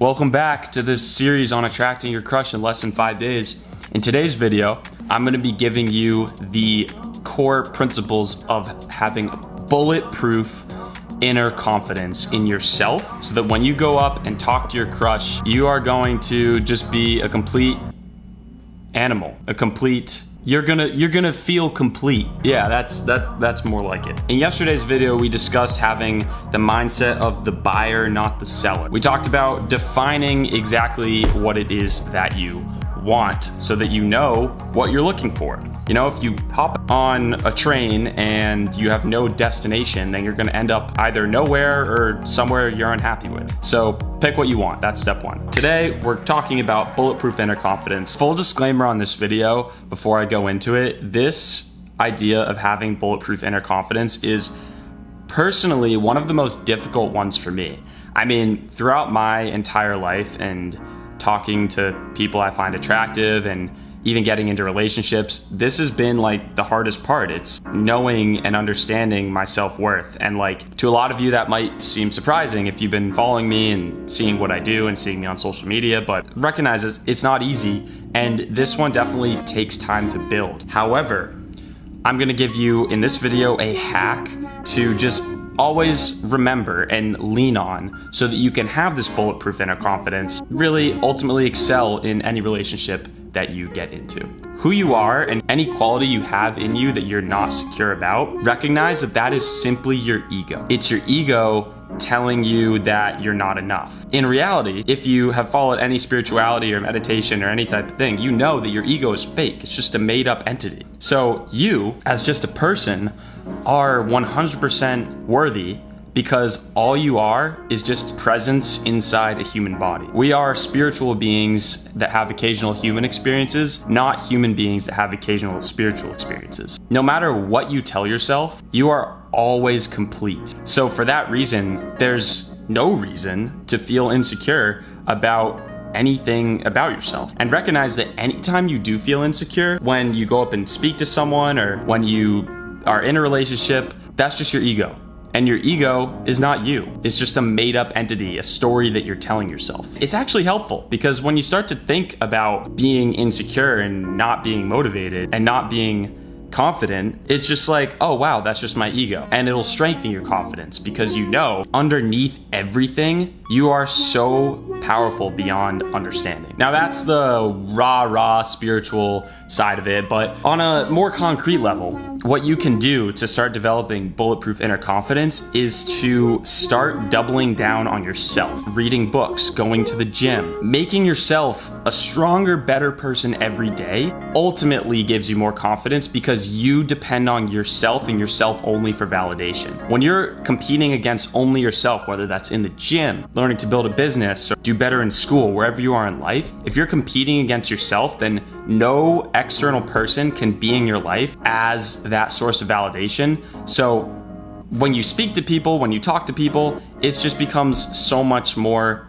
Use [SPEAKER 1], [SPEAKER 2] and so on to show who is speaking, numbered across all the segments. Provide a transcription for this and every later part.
[SPEAKER 1] Welcome back to this series on attracting your crush in less than 5 days. In today's video, I'm going to be giving you the core principles of having bulletproof inner confidence in yourself so that when you go up and talk to your crush, you are going to just be a complete animal, you're gonna feel complete. Yeah, that's more like it. In yesterday's video, we discussed having the mindset of the buyer, not the seller. We talked about defining exactly what it is that you want so that you know what you're looking for. You know, if you hop on a train and you have no destination, then you're gonna end up either nowhere or somewhere you're unhappy with. So pick what you want, that's step one. Today, we're talking about bulletproof inner confidence. Full disclaimer on this video, before I go into it, this idea of having bulletproof inner confidence is personally one of the most difficult ones for me. I mean, throughout my entire life and talking to people I find attractive and even getting into relationships, this has been like the hardest part. It's knowing and understanding my self-worth. And like to a lot of you that might seem surprising if you've been following me and seeing what I do and seeing me on social media, but recognize it's not easy. And this one definitely takes time to build. However, I'm gonna give you in this video a hack to just always remember and lean on so that you can have this bulletproof inner confidence, really ultimately excel in any relationship that you get into. Who you are and any quality you have in you that you're not secure about, recognize that that is simply your ego. It's your ego telling you that you're not enough. In reality, if you have followed any spirituality or meditation or any type of thing, you know that your ego is fake. It's just a made up entity. So you, as just a person, are 100% worthy because all you are is just presence inside a human body. We are spiritual beings that have occasional human experiences, not human beings that have occasional spiritual experiences. No matter what you tell yourself, you are always complete. So for that reason, there's no reason to feel insecure about anything about yourself. And recognize that anytime you do feel insecure, when you go up and speak to someone or when you are in a relationship, that's just your ego. And your ego is not you. It's just a made up entity, a story that you're telling yourself. It's actually helpful because when you start to think about being insecure and not being motivated and not being confident, it's just like, oh wow, that's just my ego. And it'll strengthen your confidence because you know underneath everything, you are so powerful beyond understanding. Now that's the raw spiritual side of it, but on a more concrete level, what you can do to start developing bulletproof inner confidence is to start doubling down on yourself, reading books, going to the gym, making yourself a stronger, better person every day ultimately gives you more confidence because you depend on yourself and yourself only for validation. When you're competing against only yourself, whether that's in the gym, learning to build a business, or do better in school, wherever you are in life, if you're competing against yourself, then no external person can be in your life as that source of validation. So when you speak to people, when you talk to people, it just becomes so much more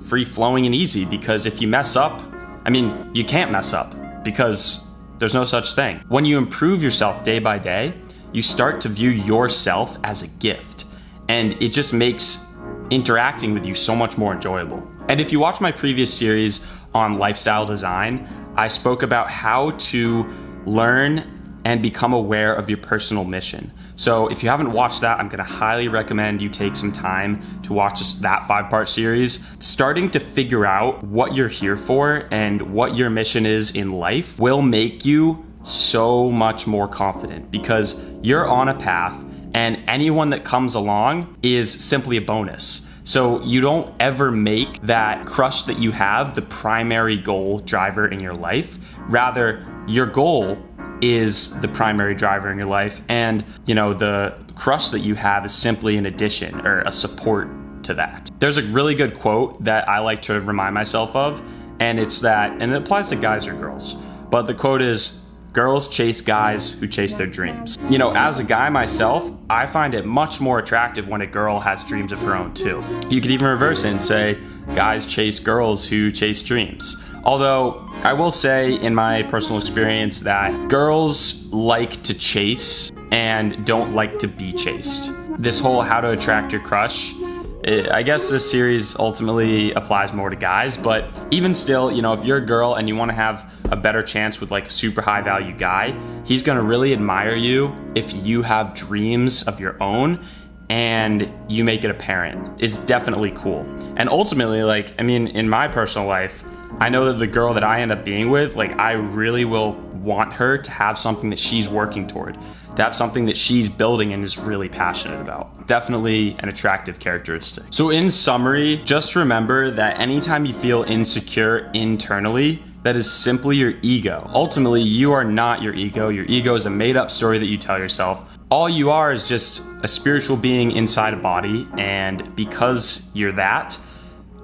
[SPEAKER 1] free-flowing and easy because if you mess up, I mean, you can't mess up because there's no such thing. When you improve yourself day by day, you start to view yourself as a gift, and it just makes interacting with you so much more enjoyable. And if you watch my previous series on lifestyle design, I spoke about how to learn and become aware of your personal mission. So if you haven't watched that, I'm gonna highly recommend you take some time to watch that 5-part series. Starting to figure out what you're here for and what your mission is in life will make you so much more confident because you're on a path and anyone that comes along is simply a bonus. So you don't ever make that crush that you have the primary goal driver in your life. Rather, your goal is the primary driver in your life, and you know the crush that you have is simply an addition or a support to that. There's a really good quote that I like to remind myself of, and it's that, and it applies to guys or girls, but the quote is, girls chase guys who chase their dreams. You know, as a guy myself, I find it much more attractive when a girl has dreams of her own too. You could even reverse it and say, guys chase girls who chase dreams. Although, I will say in my personal experience that girls like to chase and don't like to be chased. This whole how to attract your crush I guess this series ultimately applies more to guys, but even still, you know, if you're a girl and you want to have a better chance with like a super high value guy, he's going to really admire you if you have dreams of your own and you make it apparent. It's definitely cool. And ultimately, like, I mean, in my personal life, I know that the girl that I end up being with, like, I really will want her to have something that she's working toward, to have something that she's building and is really passionate about. Definitely an attractive characteristic. So in summary, just remember that anytime you feel insecure internally, that is simply your ego. Ultimately, you are not your ego. Your ego is a made-up story that you tell yourself. All you are is just a spiritual being inside a body, and because you're that,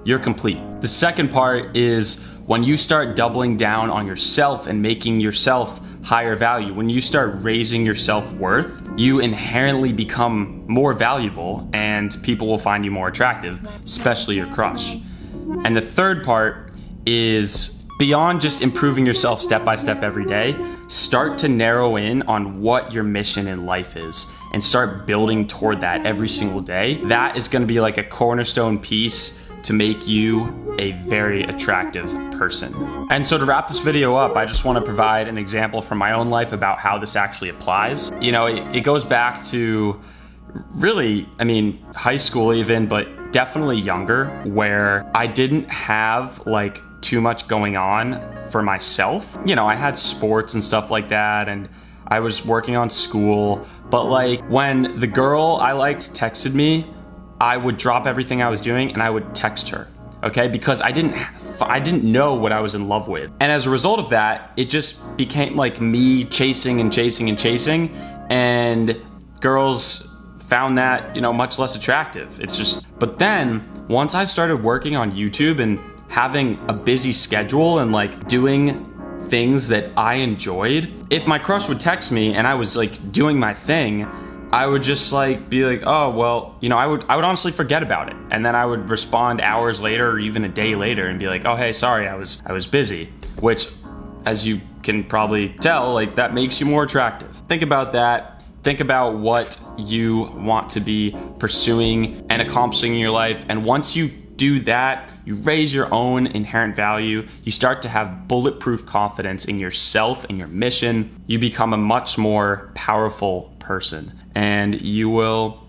[SPEAKER 1] you're complete. The second part is when you start doubling down on yourself and making yourself higher value, when you start raising your self-worth, you inherently become more valuable and people will find you more attractive, especially your crush. And the third part is beyond just improving yourself step by step every day, start to narrow in on what your mission in life is and start building toward that every single day. That is going to be like a cornerstone piece to make you a very attractive person. And so to wrap this video up, I just want to provide an example from my own life about how this actually applies. You know, it goes back to really, I mean, high school even, but definitely younger, where I didn't have like too much going on for myself. You know, I had sports and stuff like that, and I was working on school, but like when the girl I liked texted me, I would drop everything I was doing and I would text her, okay? Because I didn't know what I was in love with. And as a result of that, it just became like me chasing and chasing and chasing, and girls found that, you know, much less attractive. It's just, but then once I started working on YouTube and having a busy schedule and like doing things that I enjoyed, if my crush would text me and I was like doing my thing, I would just like be like, oh, well, you know, I would honestly forget about it. And then I would respond hours later or even a day later and be like, oh, hey, sorry, I was busy. Which, as you can probably tell, like that makes you more attractive. Think about that. Think about what you want to be pursuing and accomplishing in your life. And once you do that, you raise your own inherent value, you start to have bulletproof confidence in yourself and your mission, you become a much more powerful person. And you will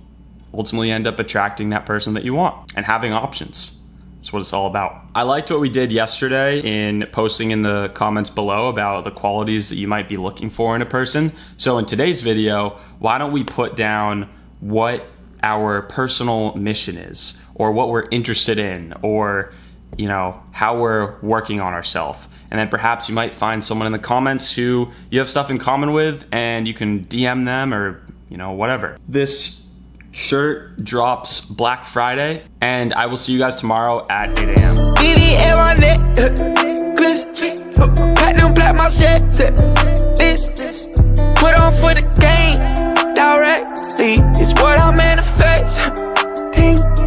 [SPEAKER 1] ultimately end up attracting that person that you want and having options. That's what it's all about. I liked what we did yesterday in posting in the comments below about the qualities that you might be looking for in a person. So in today's video, why don't we put down what our personal mission is, or what we're interested in, or, you know, how we're working on ourselves. And then perhaps you might find someone in the comments who you have stuff in common with, and you can DM them or, you know, whatever. This shirt drops Black Friday, and I will see you guys tomorrow at 8 a.m.